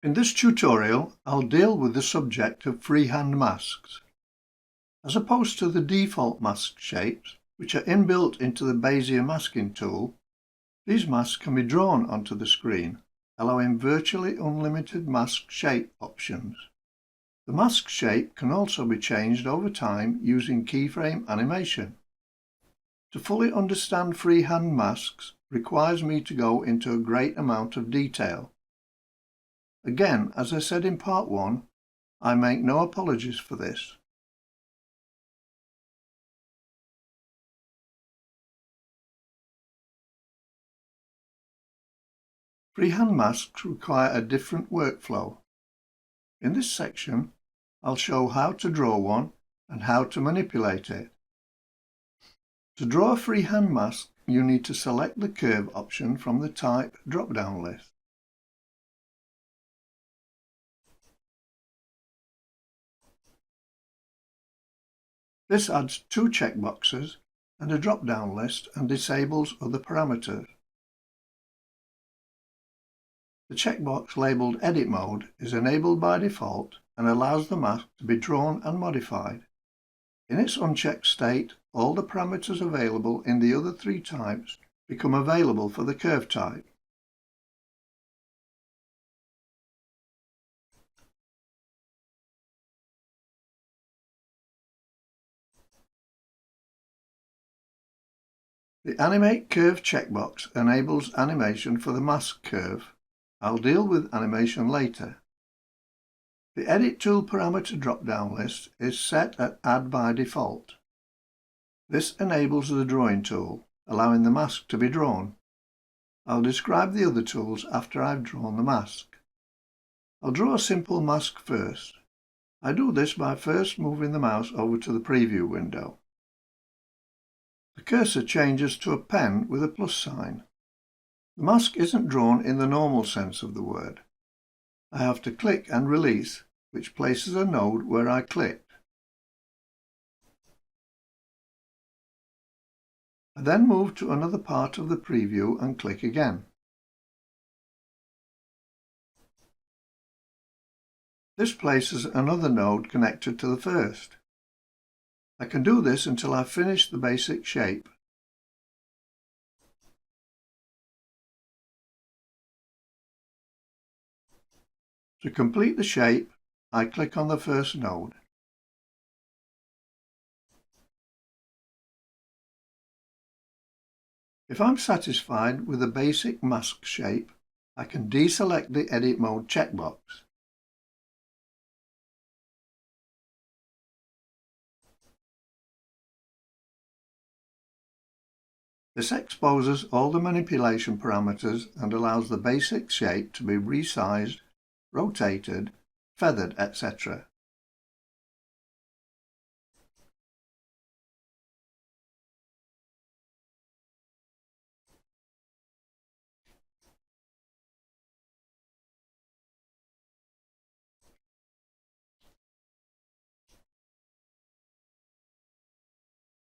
In this tutorial, I'll deal with the subject of freehand masks. As opposed to the default mask shapes, which are inbuilt into the Bezier masking tool, these masks can be drawn onto the screen, allowing virtually unlimited mask shape options. The mask shape can also be changed over time using keyframe animation. To fully understand freehand masks requires me to go into a great amount of detail. Again, as I said in part 1, I make no apologies for this. Freehand masks require a different workflow. In this section, I'll show how to draw one and how to manipulate it. To draw a freehand mask, you need to select the curve option from the Type drop-down list. This adds 2 checkboxes and a drop-down list and disables other parameters. The checkbox labelled Edit Mode is enabled by default and allows the mask to be drawn and modified. In its unchecked state, all the parameters available in the other 3 types become available for the curve type. The Animate Curve checkbox enables animation for the mask curve. I'll deal with animation later. The Edit Tool parameter drop-down list is set at Add by default. This enables the drawing tool, allowing the mask to be drawn. I'll describe the other tools after I've drawn the mask. I'll draw a simple mask first. I do this by first moving the mouse over to the preview window. The cursor changes to a pen with a plus sign. The mask isn't drawn in the normal sense of the word. I have to click and release, which places a node where I clicked. I then move to another part of the preview and click again. This places another node connected to the first. I can do this until I've finished the basic shape. To complete the shape, I click on the first node. If I'm satisfied with the basic mask shape, I can deselect the Edit Mode checkbox. This exposes all the manipulation parameters and allows the basic shape to be resized, rotated, feathered, etc.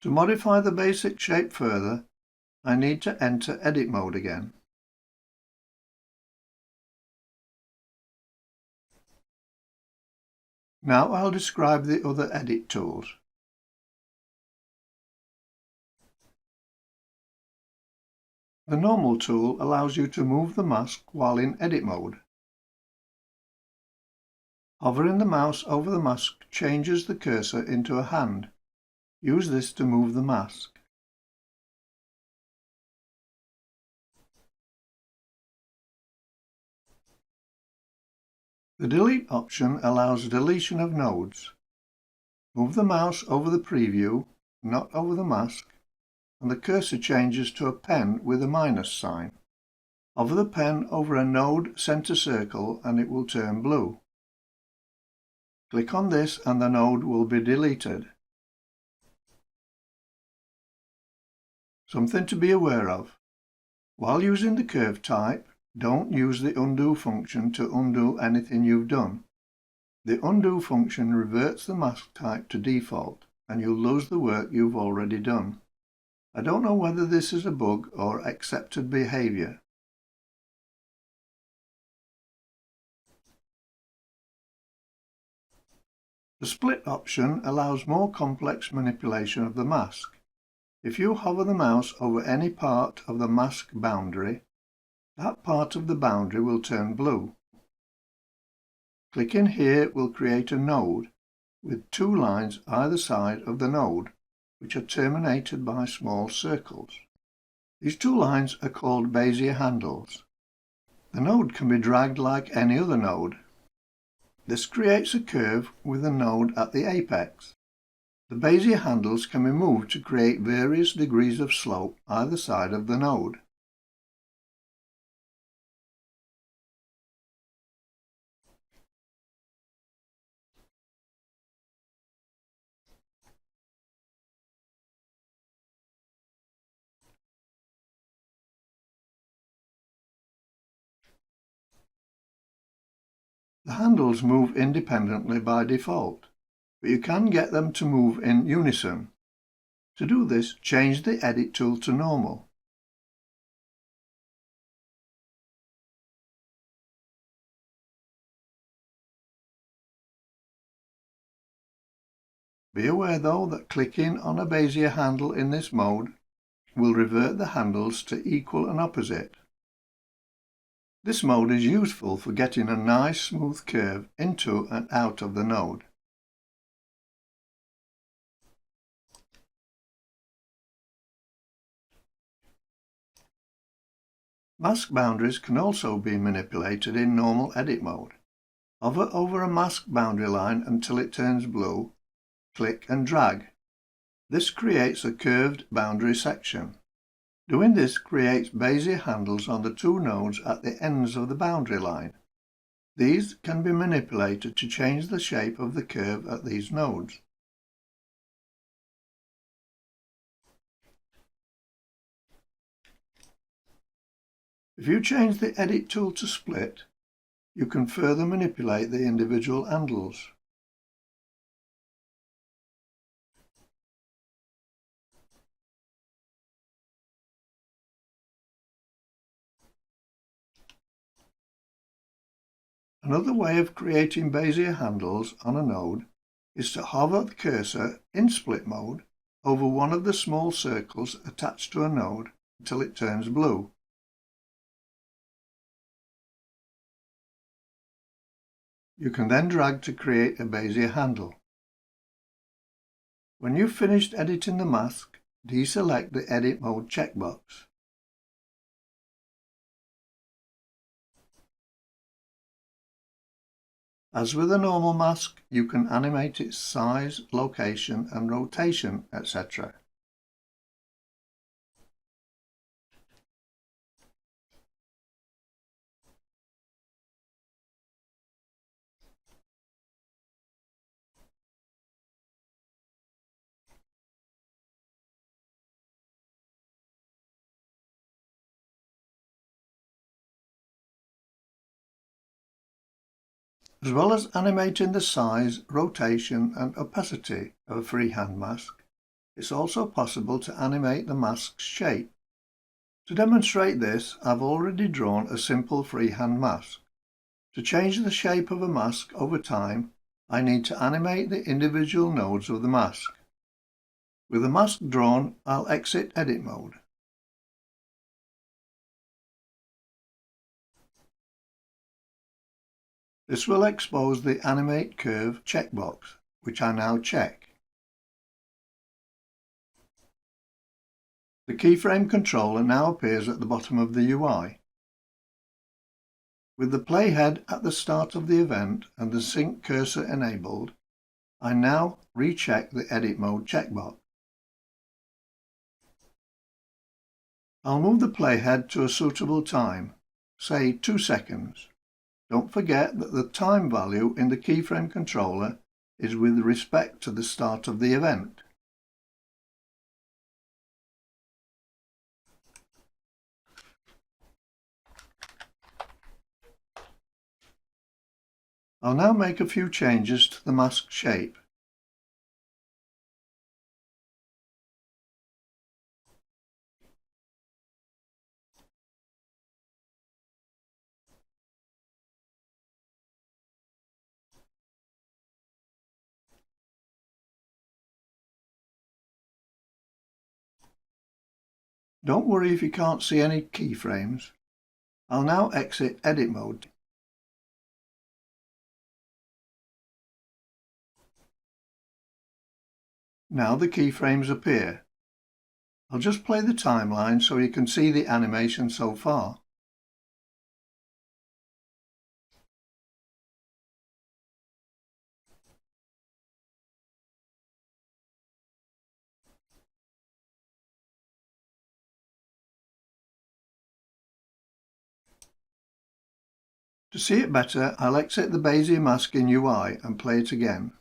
To modify the basic shape further, I need to enter Edit Mode again. Now I'll describe the other edit tools. The Normal tool allows you to move the mask while in Edit Mode. Hovering the mouse over the mask changes the cursor into a hand. Use this to move the mask. The Delete option allows deletion of nodes. Move the mouse over the preview, not over the mask, and the cursor changes to a pen with a minus sign. Hover the pen over a node center circle and it will turn blue. Click on this and the node will be deleted. Something to be aware of. While using the curve type, don't use the undo function to undo anything you've done. The undo function reverts the mask type to default and you'll lose the work you've already done. I don't know whether this is a bug or accepted behavior. The split option allows more complex manipulation of the mask. If you hover the mouse over any part of the mask boundary, that part of the boundary will turn blue. Clicking here will create a node with two lines either side of the node, which are terminated by small circles. These two lines are called Bezier handles. The node can be dragged like any other node. This creates a curve with a node at the apex. The Bezier handles can be moved to create various degrees of slope either side of the node. The handles move independently by default, but you can get them to move in unison. To do this, change the Edit tool to normal. Be aware though that clicking on a Bezier handle in this mode will revert the handles to equal and opposite. This mode is useful for getting a nice smooth curve into and out of the node. Mask boundaries can also be manipulated in normal edit mode. Hover over a mask boundary line until it turns blue, click and drag. This creates a curved boundary section. Doing this creates Bezier handles on the two nodes at the ends of the boundary line. These can be manipulated to change the shape of the curve at these nodes. If you change the Edit tool to split, you can further manipulate the individual handles. Another way of creating Bezier handles on a node is to hover the cursor in split mode over one of the small circles attached to a node until it turns blue. You can then drag to create a Bezier handle. When you've finished editing the mask, deselect the Edit Mode checkbox. As with a normal mask, you can animate its size, location and rotation, etc. As well as animating the size, rotation and opacity of a freehand mask, it's also possible to animate the mask's shape. To demonstrate this, I've already drawn a simple freehand mask. To change the shape of a mask over time, I need to animate the individual nodes of the mask. With the mask drawn, I'll exit Edit mode. This will expose the Animate Curve checkbox, which I now check. The keyframe controller now appears at the bottom of the UI. With the playhead at the start of the event and the sync cursor enabled, I now recheck the Edit Mode checkbox. I'll move the playhead to a suitable time, say 2 seconds. Don't forget that the time value in the keyframe controller is with respect to the start of the event. I'll now make a few changes to the mask shape. Don't worry if you can't see any keyframes. I'll now exit edit mode. Now the keyframes appear. I'll just play the timeline so you can see the animation so far. To see it better, I'll exit the Bezier mask in UI and play it again.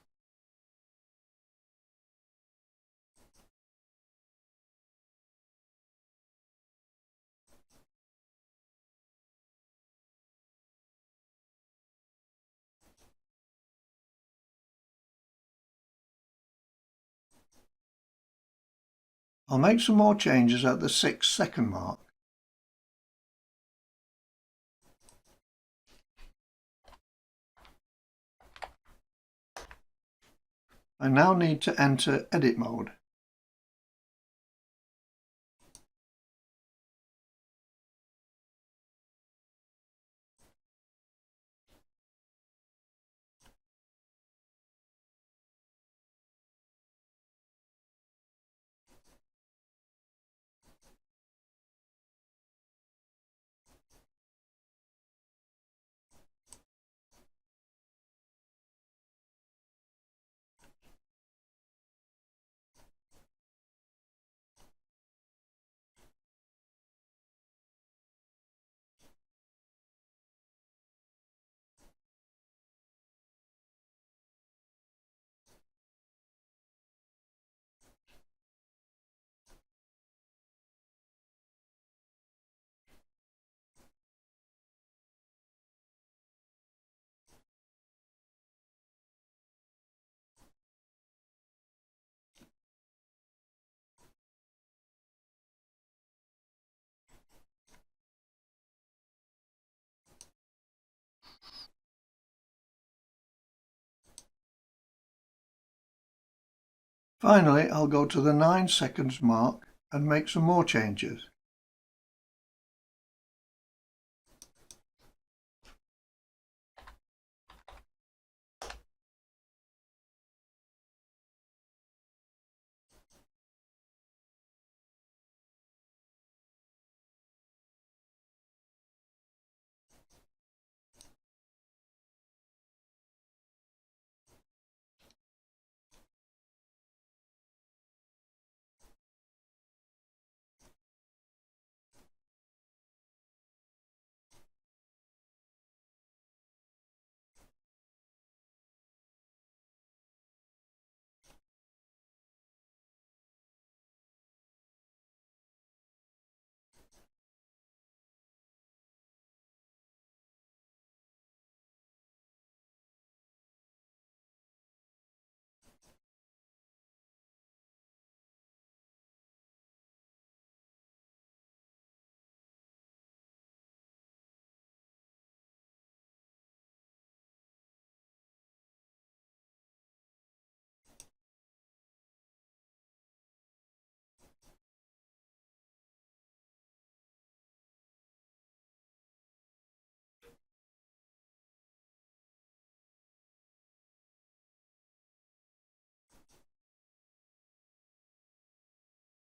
I'll make some more changes at the 6-second mark. I now need to enter edit mode. Finally, I'll go to the 9 seconds mark and make some more changes.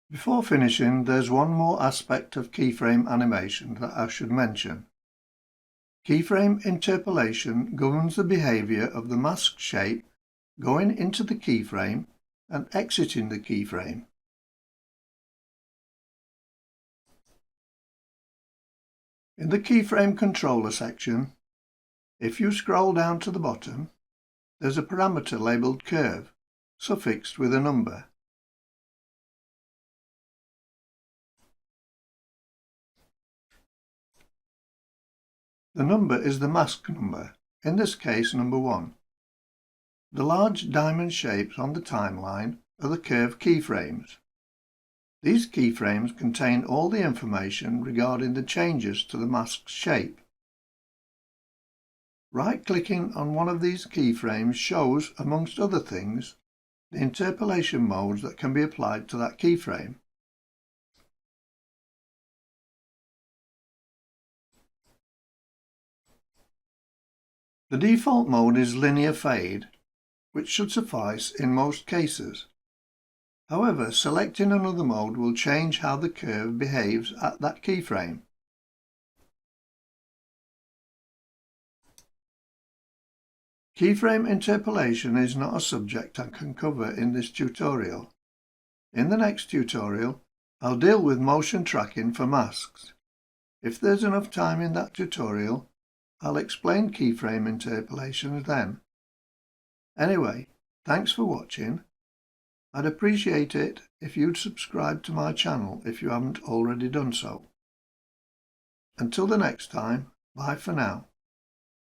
Before finishing, there's one more aspect of keyframe animation that I should mention. Keyframe interpolation governs the behavior of the mask shape going into the keyframe and exiting the keyframe. In the keyframe controller section, if you scroll down to the bottom, there's a parameter labelled curve, suffixed with a number. The number is the mask number, in this case number 1. The large diamond shapes on the timeline are the curve keyframes. These keyframes contain all the information regarding the changes to the mask's shape. Right-clicking on one of these keyframes shows, amongst other things, the interpolation modes that can be applied to that keyframe. The default mode is linear fade, which should suffice in most cases. However, selecting another mode will change how the curve behaves at that keyframe. Keyframe interpolation is not a subject I can cover in this tutorial. In the next tutorial, I'll deal with motion tracking for masks. If there's enough time in that tutorial, I'll explain keyframe interpolation then. Anyway, thanks for watching. I'd appreciate it if you'd subscribe to my channel if you haven't already done so. Until the next time, bye for now.